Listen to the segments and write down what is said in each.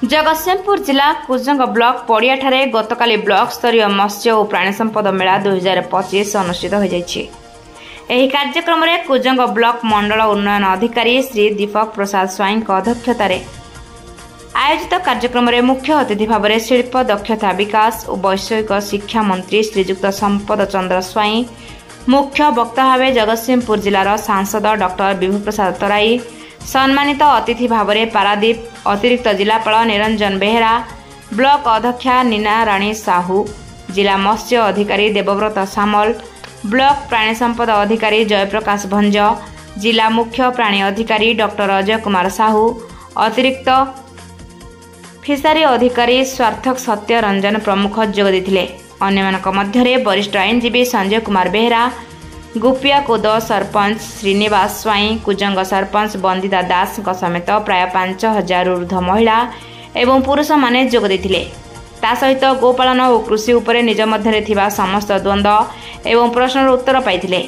जगतसिंहपुर जिला Kujang block पड़ियाठारे गतकाली block स्तरीय मत्स्य और प्राणी संपद मेला 2025 अनुष्ठित हो जाइछि। एही कार्यक्रम में कुजंग ब्लॉक मंडल उन्नयन अधिकारी श्री दीपक प्रसाद स्वाई अध्यक्षतार आयोजित कार्यक्रम में मुख्य अतिथि भाव में शिल्प दक्षता विकास और वैषयिक शिक्षा मंत्री श्रीजुक्त संपद चंद्र स्वाई, मुख्य वक्ता भाव जगतसिंहपुर जिलार सांसद डॉक्टर विभु प्रसाद तराई, सम्मानित अतिथि भाव में पारादीप अतिरिक्त जिलापाल निरंजन बेहेरा, ब्लॉक अध्यक्षा नीना राणी साहू, जिला मत्स्य अधिकारी देवव्रत सामल, ब्लॉक प्राणी संपद अधिकारी जयप्रकाश भंज, जिला मुख्य प्राणी अधिकारी डॉक्टर अजय कुमार साहू, अतिरिक्त फिसारी अधिकारी स्वार्थक सत्य रंजन प्रमुख जोग देथिले। अन्यमानक मध्यरे वरिष्ठ आईनजीवी संजय कुमार बेहेरा, गुपियाकुद सरपंच श्रीनिवास स्वाई, कुजंग सरपंच बंदिता दास समेत प्राय 5000 ऊर्ध्व महिला एवं पुरुष माने जोग देथिले। ता सहित गोपालन और कृषि उपरे निज मध्यरे थिबा समस्त द्वंद्व एवं प्रश्नर उत्तर पाइथिले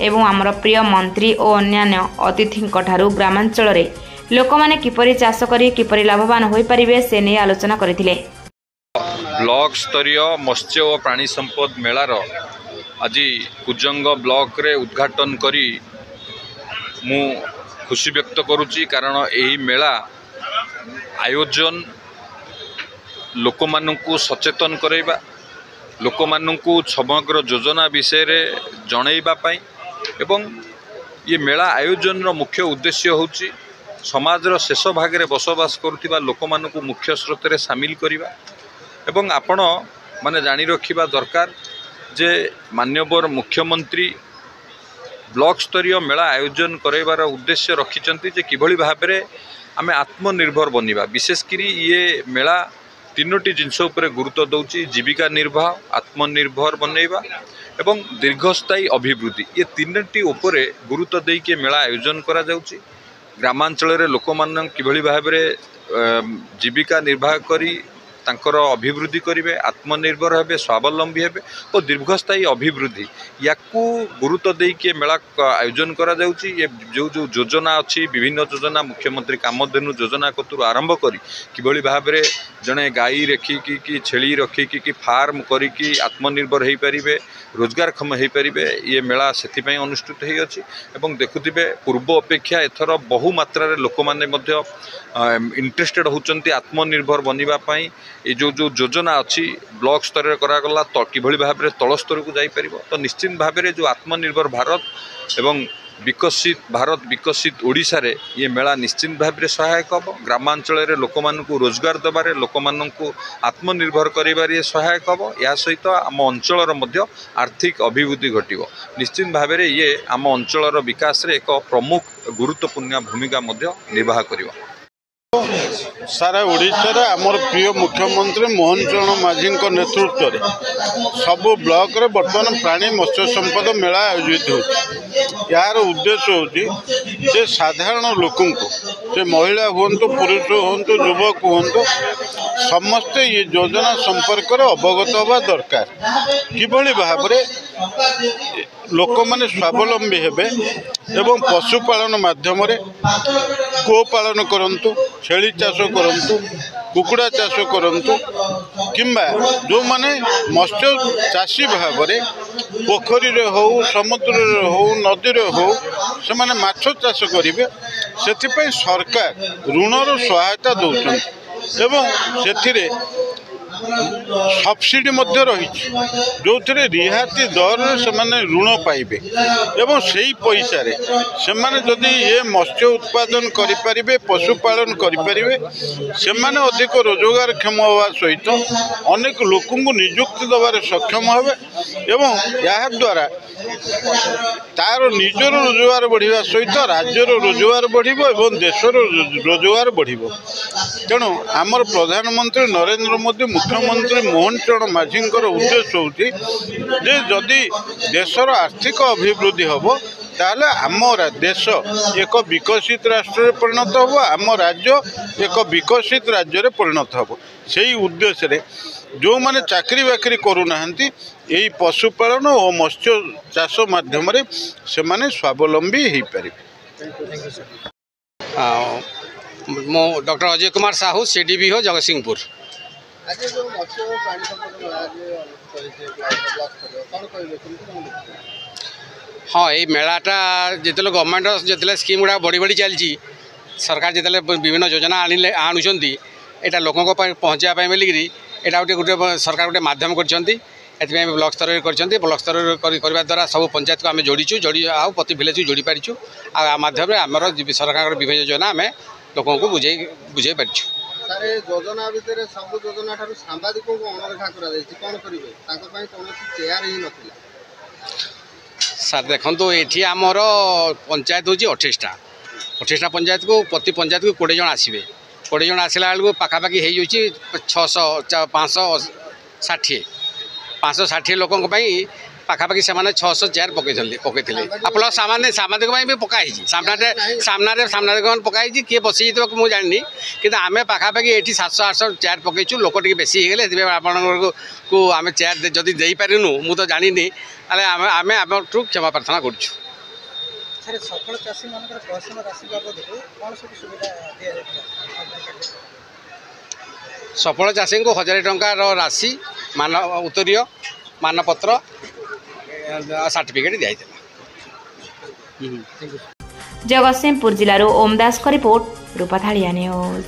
एवं आमर प्रिय मंत्री और अन्यान्य अतिथिंक ठारू ग्रामांचल रे लोकमाने किपरि चाष करी किपरि लाभवान होई परिबे से नै आलोचना करिथिले। ब्लॉक स्तरीय मत्स्य और प्राणी संपद मेलार आज कुजंग ब्लॉक रे उद्घाटन करी मु खुशी व्यक्त करुच्ची, कारण यही मेला आयोजन लोक मानू सचेतन करैबा, लोक मानू समग्र योजना विषय रे जनैबा पाई एवं ये मेला आयोजन रो मुख्य उद्देश्य होची समाजर शेष भाग में बसवास करुवा लोक मानू मुख्य स्रोत रे सामिल करिबा एवं आपण माने जानी रखिबा दरकार जे माननीय मुख्यमंत्री ब्लॉक स्तरीय मेला आयोजन करैबार उद्देश्य रखिचंती जे किभली भाव में आम आत्मनिर्भर बनिबा। विशेषकर ये मेला तीनोटी जिनस उपरे गुरुत्व दौची, जीविका निर्वाह, आत्मनिर्भर बनैबा एवं दीर्घस्थायी अभिवृद्धि, ये तीनोटी उपरे गुरुत्व देके मेला आयोजन करा जाउची। ग्रामांचल रे लोक मान किभली भाव में जीविका निर्वाह करी तांकर अभिवृद्धि करेंगे, आत्मनिर्भर हेबे, स्वावलंबी हेबे और दीर्घस्थायी अभिवृद्धि याकू गुरुत्व देके मेला आयोजन करा जाउची। ये जो जो योजना अच्छी विभिन्न योजना मुख्यमंत्री कामधेनु योजना कतुर आरंभ करी किभली भाव में जड़े गाई रखिकी कि छेली रखिकी कि फार्म करिकी आत्मनिर्भर हो पारे, रोजगारक्षम हो पारे, ये मेला से अनुष्ठित होती एवं देखुथिबे पूर्व अपेक्षा एथर बहु मात्रा रे लोक माने मध्य इंटरेस्टेड होचंती आत्मनिर्भर बनिबा पाई। ये जो जो योजना अच्छी ब्लॉक स्तर में करागला किभली भाव में तल स्तर को जाई परिबो, तो निश्चित भाव में जो आत्मनिर्भर भारत एवं विकसित भारत विकसित ओडिशा रे ये मेला निश्चित भाव में सहायक हम। ग्रामांचल रे लोक मानू रोजगार देबारे, लोक मानू आत्मनिर्भर करिबारे सहायक हम। या सहित आम अंचलर मध्य आर्थिक अभिवृद्धि घटिबो। निश्चित भाव में ये आम अंचलर विकास रे एक प्रमुख गुरुत्वपूर्ण भूमिका मध्य निर्वाह करिबो। सारा ओडिशा आमर प्रिय मुख्यमंत्री मोहन चरण माझी नेतृत्व में सबु ब्लॉक रे बर्तमान प्राणी मत्स्य संपद मेला आयोजित हो। यार उद्देश्य होची साधारण लोक से महिला हूँ, पुरुष हूँ, युवक हूँ, समस्ते ये योजना संपर्क अवगत हवा दरकार। किभली भाव में लोक मैंने स्वावलंबी हेबे एवं पशुपालन माध्यम गोपालन करंतु, छेली चाष करंतु, कुकुड़ा चाष करंतु, किंबा जो माने मत्स्य चाषी भाव में पोखरी रे हो, समुद्र रे हो, नदी रे हो, से माने माछ चाष करिवे। सेथिपई सरकार ऋणर सहायता दौरान एवं सेथिरे सब्सिडी मध्य रही जो रिहाती दर से ऋण पाइबे एवं से ही पैसा रे से माने जदि ये मत्स्य उत्पादन करें, पशुपालन करें, से माने अधिक रोजगार क्षम होगा सहित अनेक लोक निजुक्ति दबार सक्षम हे एवं या द्वारा तार निजर रोजगार बढ़िया सहित राज्यर रोजगार बढ़िबो एवं देशर रोजगार बढ़िबो। तेणु आमर प्रधानमंत्री नरेंद्र मोदी मुख्यमंत्री मोहन चरण माझी उद्देश्य होची जे जदि देशर आर्थिक अभिवृद्धि हम ताहले आम देश एक विकसित राष्ट्र परिणत हम, आम राज्य एक विकसित राज्य परिणत हम। से उद्देश्य रे जो माने चाकरी बाकरी करूना यही पशुपालन और मत्स्य चाष माध्यम से माने स्वावलंबी हो पारे। मो डॉक्टर अजय कुमार साहू CDPO जगतसिंहपुर। हाँ ये मेलाटा जिते गवर्नमेंट जिते स्कीम गुड़ा बढ़ी बढ़ी चलती सरकार जिते विभिन्न योजना आणुंट यहाँ लोकों पहुँचापी बोलिकी यहाँ गोटे सरकार गोटे मध्यम कर ब्लॉक स्तर कर ब्लॉक स्तर करने द्वारा सब पंचायत को आम जोड़ीचु आउ प्रति भिलेज को जोड़ी पारिचु आध्यम आमर सरकार विभिन्न योजना आम लोकों को बुझे पारिचु। योजना भितर सब योजना सांबादिक को अणदेखा कौन चेयर ही नथिला सर देखो ये आमर पंचायत हूँ 28टा पंचायत को प्रति पंचायत को 20 जन आसवे 20 जन आसला बेलू पखापाखि हो 560 लोकों पाखापाखि से 600 चेयर पकई प्लस सामाजिक भी पकाई सामनारे पकाई किए बसी मुझे जानी कि आम पाखापाखि ये 700-800 चेयर पकईचु लोक टे बेसी होगले आपण को आम चेयर जदि दे पारूँ मुझे तो जानी आम आम क्षमा प्रार्थना करुँ। सफल चाषी को 1000 टंकार राशि मान उत्तरीय मानपत्र सर्टिफिकेट दिया। जगतसिंहपुर जिलार ओमदास का रिपोर्ट रूपाथाड़िया न्यूज।